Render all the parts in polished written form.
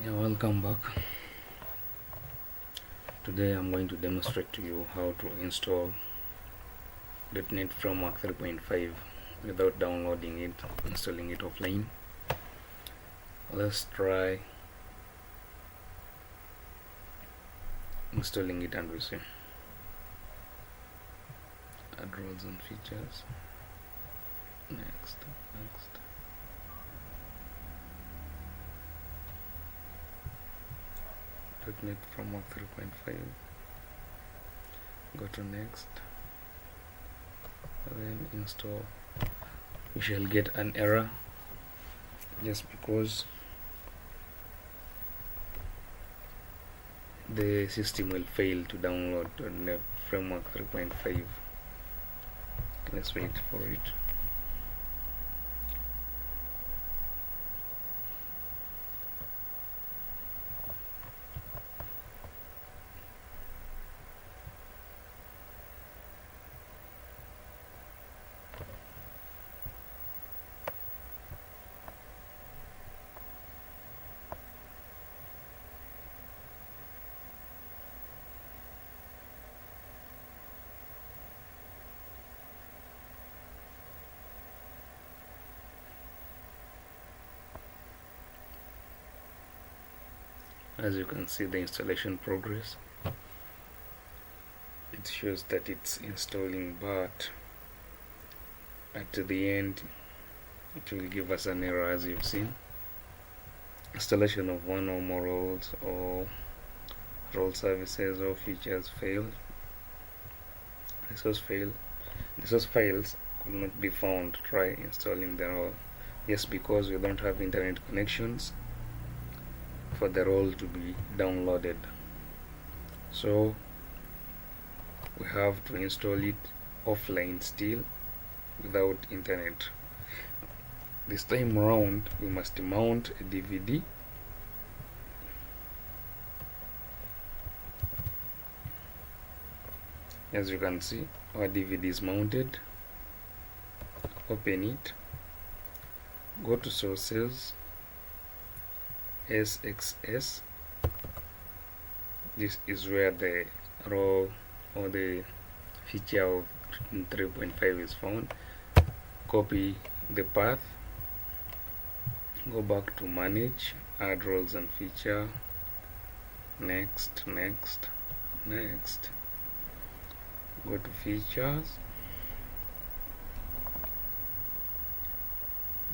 Yeah, welcome back. Today I'm going to demonstrate to you how to install .NET Framework 3.5 without downloading it, installing it offline. Let's try installing it and we see. Add roles and features. Next. .NET Framework 3.5. Go to next. Then install. We shall get an error just because the system will fail to download .NET Framework 3.5. Let's wait for it. As you can see the installation progress, it shows that it's installing, but at the end it will give us an error. As you've seen, installation of one or more roles or role services or features failed. The source files could not be found. Try installing the role. Yes, because we don't have internet connections for the role to be downloaded, so we have to install it offline still without internet. This time around we must mount a DVD. As you can see, our DVD is mounted. Open it, go to sources, SXS. This is where the role or the feature of 3.5 is found. Copy the path, go back to manage, add roles and feature, next, go to features.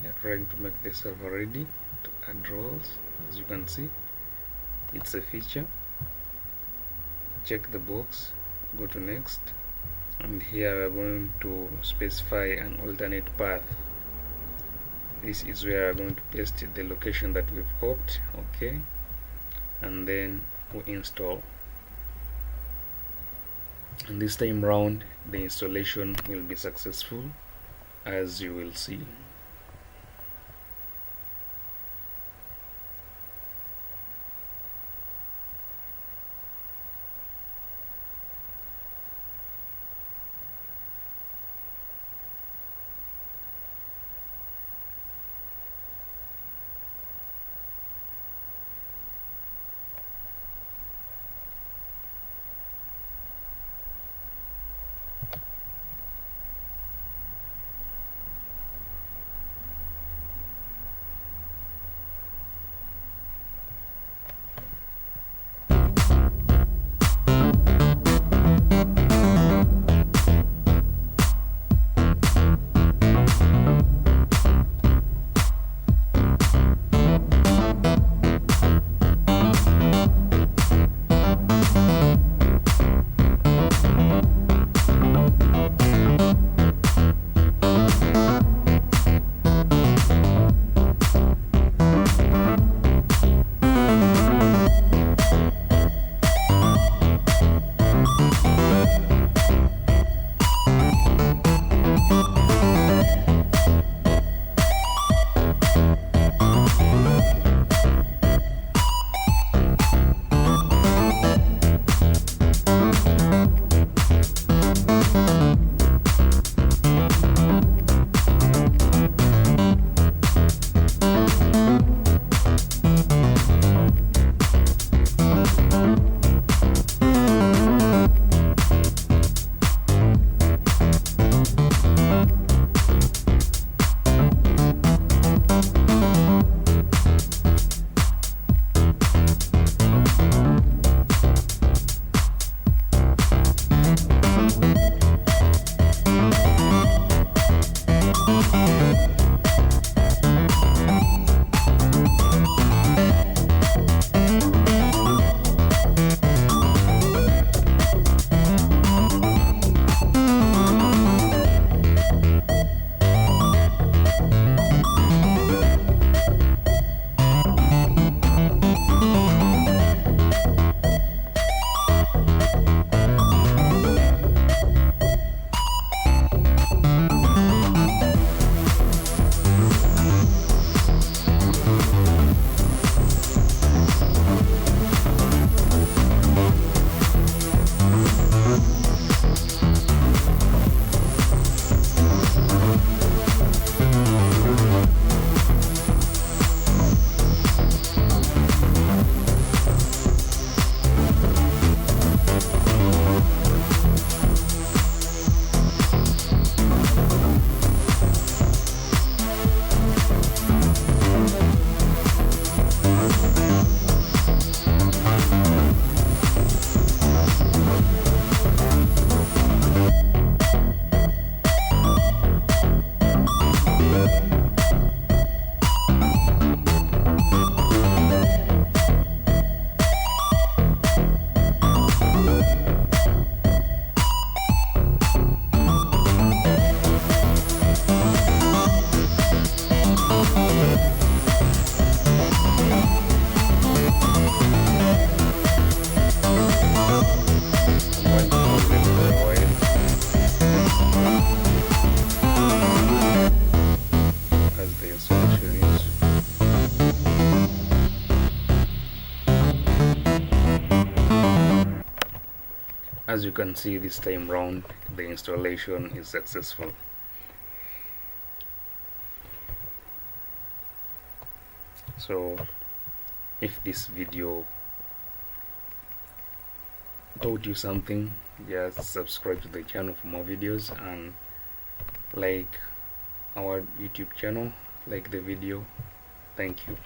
We are trying to make the server ready to add roles. As you can see, it's a feature. Check the box, go to next, and here we are going to specify an alternate path. This is where we are going to paste the location that we've copied. Okay, and then we install, and this time round the installation will be successful, as you will see. As you can see, this time round the installation is successful. So if this video taught you something, just subscribe to the channel for more videos and like our YouTube channel, like the video. Thank you.